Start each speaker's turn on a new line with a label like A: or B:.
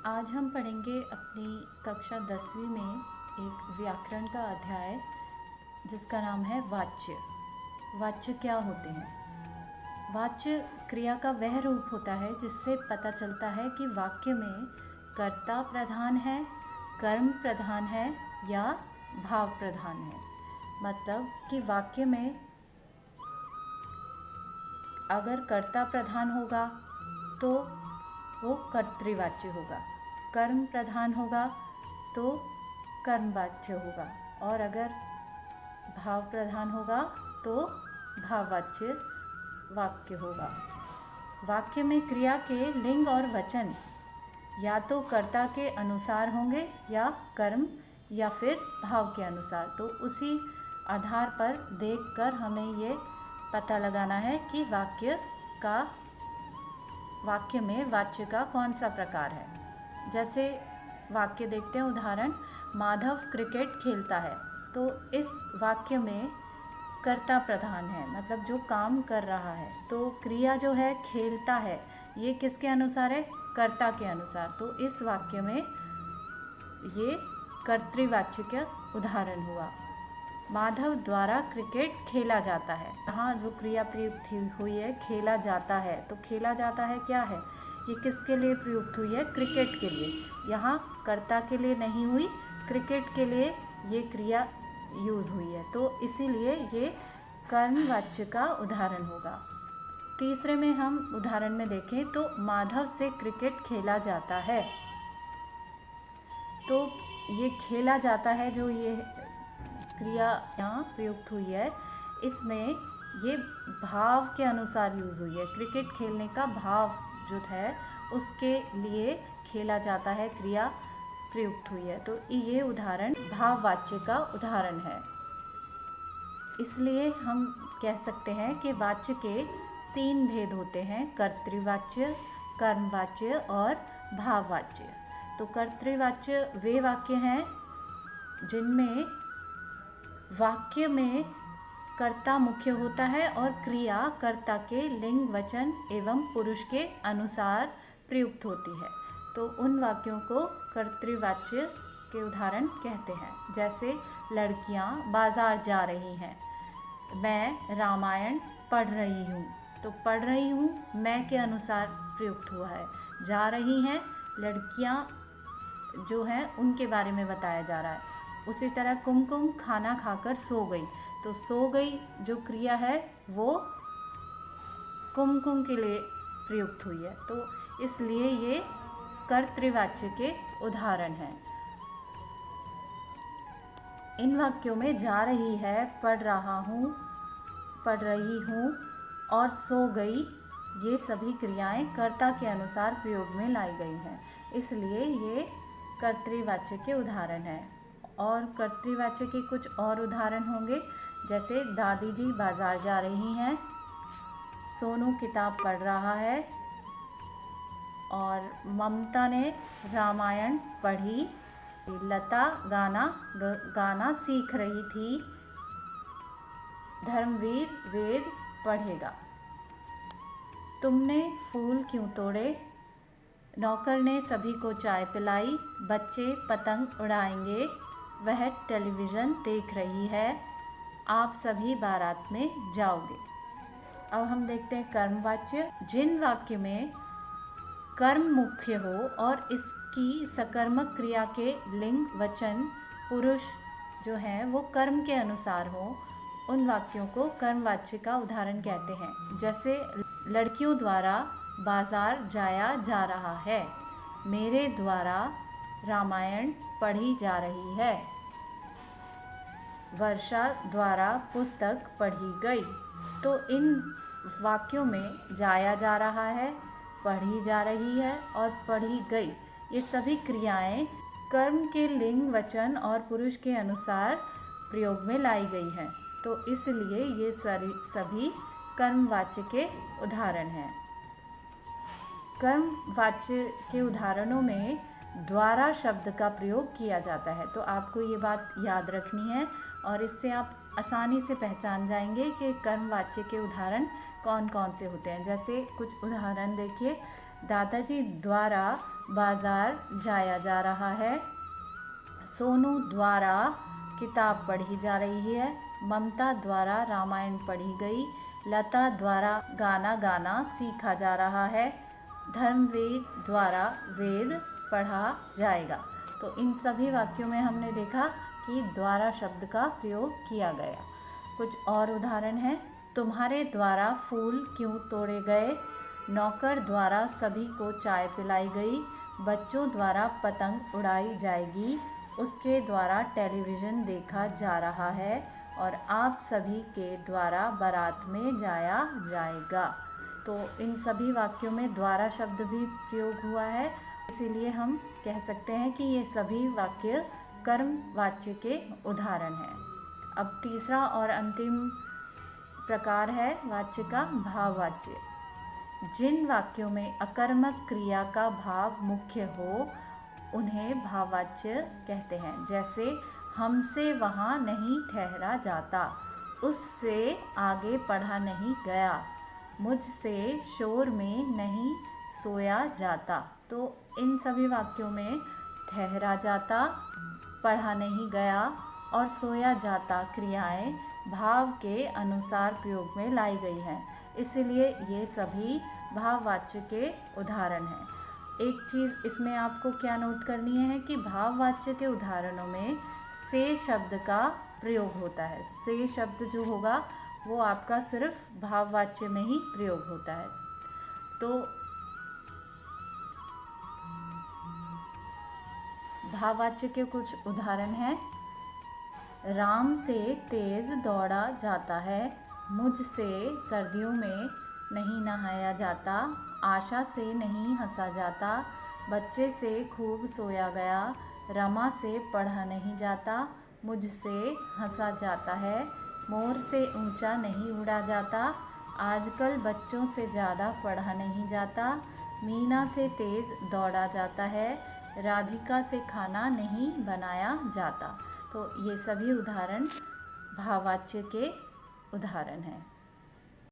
A: आज हम पढ़ेंगे अपनी कक्षा 10वीं में एक व्याकरण का अध्याय जिसका नाम है वाच्य। वाच्य क्या होते हैं? वाच्य क्रिया का वह रूप होता है जिससे पता चलता है कि वाक्य में कर्ता प्रधान है, कर्म प्रधान है या भाव प्रधान है। मतलब कि वाक्य में अगर कर्ता प्रधान होगा तो वो कर्तृवाच्य होगा, कर्म प्रधान होगा तो कर्मवाच्य होगा, और अगर भाव प्रधान होगा तो भाववाच्य वाक्य होगा। वाक्य में क्रिया के लिंग और वचन या तो कर्ता के अनुसार होंगे या कर्म या फिर भाव के अनुसार। तो उसी आधार पर देखकर हमें ये पता लगाना है कि वाक्य में वाच्य का कौन सा प्रकार है। जैसे वाक्य देखते हैं, उदाहरण, माधव क्रिकेट खेलता है। तो इस वाक्य में कर्ता प्रधान है, मतलब जो काम कर रहा है। तो क्रिया जो है खेलता है, ये किसके अनुसार है? कर्ता के अनुसार। तो इस वाक्य में ये कर्तृवाच्य का उदाहरण हुआ। माधव द्वारा क्रिकेट खेला जाता है। यहाँ जो क्रिया प्रयुक्त हुई है खेला जाता है, तो खेला जाता है क्या है? ये किसके लिए प्रयुक्त हुई है? क्रिकेट के लिए। यहाँ कर्ता के लिए नहीं हुई, क्रिकेट के लिए ये क्रिया यूज़ हुई है, तो इसीलिए ये कर्मवाच्य का उदाहरण होगा। तीसरे में हम उदाहरण में देखें तो माधव से क्रिकेट खेला जाता है। तो ये खेला जाता है, जो ये क्रिया यहाँ प्रयुक्त हुई है, इसमें ये भाव के अनुसार यूज़ हुई है। क्रिकेट खेलने का भाव जो है उसके लिए खेला जाता है क्रिया प्रयुक्त हुई है। तो ये उदाहरण भाववाच्य का उदाहरण है। इसलिए हम कह सकते हैं कि वाच्य के 3 भेद होते हैं: कर्तृवाच्य, कर्मवाच्य और भाववाच्य। तो कर्तृवाच्य वे वाक्य हैं जिनमें वाक्य में कर्ता मुख्य होता है और क्रिया कर्ता के लिंग, वचन एवं पुरुष के अनुसार प्रयुक्त होती है। तो उन वाक्यों को कर्तृवाच्य के उदाहरण कहते हैं। जैसे लड़कियां बाजार जा रही हैं, मैं रामायण पढ़ रही हूँ। तो पढ़ रही हूँ मैं के अनुसार प्रयुक्त हुआ है। जा रही हैं, लड़कियां जो हैं उनके बारे में बताया जा रहा है। उसी तरह कुमकुम खाना खाकर सो गई। तो सो गई जो क्रिया है वो कुमकुम के लिए प्रयुक्त हुई है। तो इसलिए ये कर्तृवाच्य के उदाहरण हैं। इन वाक्यों में जा रही है, पढ़ रहा हूँ, पढ़ रही हूँ और सो गई, ये सभी क्रियाएं कर्ता के अनुसार प्रयोग में लाई गई हैं, इसलिए ये कर्तृवाच्य के उदाहरण हैं। और कर्तृवाच्य के कुछ और उदाहरण होंगे, जैसे दादी जी बाजार जा रही हैं, सोनू किताब पढ़ रहा है, और ममता ने रामायण पढ़ी, लता गाना सीख रही थी, धर्मवीर वेद पढ़ेगा। तुमने फूल क्यों तोड़े, नौकर ने सभी को चाय पिलाई, बच्चे पतंग उड़ाएंगे, वह टेलीविज़न देख रही है, आप सभी बारात में जाओगे। अब हम देखते हैं कर्मवाच्य। जिन वाक्य में कर्म मुख्य हो और इसकी सकर्मक क्रिया के लिंग, वचन, पुरुष जो हैं वो कर्म के अनुसार हो, उन वाक्यों को कर्मवाच्य का उदाहरण कहते हैं। जैसे लड़कियों द्वारा बाजार जाया जा रहा है, मेरे द्वारा रामायण पढ़ी जा रही है, वर्षा द्वारा पुस्तक पढ़ी गई। तो इन वाक्यों में जाया जा रहा है, पढ़ी जा रही है और पढ़ी गई, ये सभी क्रियाएं कर्म के लिंग, वचन और पुरुष के अनुसार प्रयोग में लाई गई हैं। तो इसलिए ये सभी कर्मवाच्य के उदाहरण हैं। कर्मवाच्य के उदाहरणों में द्वारा शब्द का प्रयोग किया जाता है। तो आपको ये बात याद रखनी है और इससे आप आसानी से पहचान जाएंगे कि कर्मवाच्य के उदाहरण कौन कौन से होते हैं। जैसे कुछ उदाहरण देखिए, दादाजी द्वारा बाजार जाया जा रहा है। सोनू द्वारा किताब पढ़ी जा रही है। ममता द्वारा रामायण पढ़ी गई। लता द्वारा गाना गाना सीखा जा रहा है। धर्मवेद द्वारा वेद पढ़ा जाएगा। तो इन सभी वाक्यों में हमने देखा कि द्वारा शब्द का प्रयोग किया गया। कुछ और उदाहरण हैं। तुम्हारे द्वारा फूल क्यों तोड़े गए? नौकर द्वारा सभी को चाय पिलाई गई। बच्चों द्वारा पतंग उड़ाई जाएगी। उसके द्वारा टेलीविज़न देखा जा रहा है और आप सभी के द्वारा बारात में जाया जाएगा। तो इन सभी वाक्यों में द्वारा शब्द भी प्रयोग हुआ है, इसीलिए हम कह सकते हैं कि ये सभी वाक्य कर्म वाच्य के उदाहरण हैं। अब तीसरा और अंतिम प्रकार है वाच्य का भाववाच्य। जिन वाक्यों में अकर्मक क्रिया का भाव मुख्य हो उन्हें भाववाच्य कहते हैं। जैसे हमसे वहाँ नहीं ठहरा जाता, उससे आगे पढ़ा नहीं गया, मुझसे शोर में नहीं सोया जाता। तो इन सभी वाक्यों में ठहरा जाता, पढ़ा नहीं गया और सोया जाता क्रियाएं भाव के अनुसार प्रयोग में लाई गई हैं, इसलिए ये सभी भाववाच्य के उदाहरण हैं। एक चीज़ इसमें आपको क्या नोट करनी है कि भाववाच्य के उदाहरणों में से शब्द का प्रयोग होता है। से शब्द जो होगा वो आपका सिर्फ भाववाच्य में ही प्रयोग होता है। तो भाववाच्य के कुछ उदाहरण हैं। राम से तेज दौड़ा जाता है, मुझसे सर्दियों में नहीं नहाया जाता, आशा से नहीं हंसा जाता, बच्चे से खूब सोया गया, रमा से पढ़ा नहीं जाता, मुझसे हंसा जाता है, मोर से ऊंचा नहीं उड़ा जाता, आजकल बच्चों से ज़्यादा पढ़ा नहीं जाता, मीना से तेज दौड़ा जाता है, राधिका से खाना नहीं बनाया जाता। तो ये सभी उदाहरण भाववाच्य के उदाहरण हैं।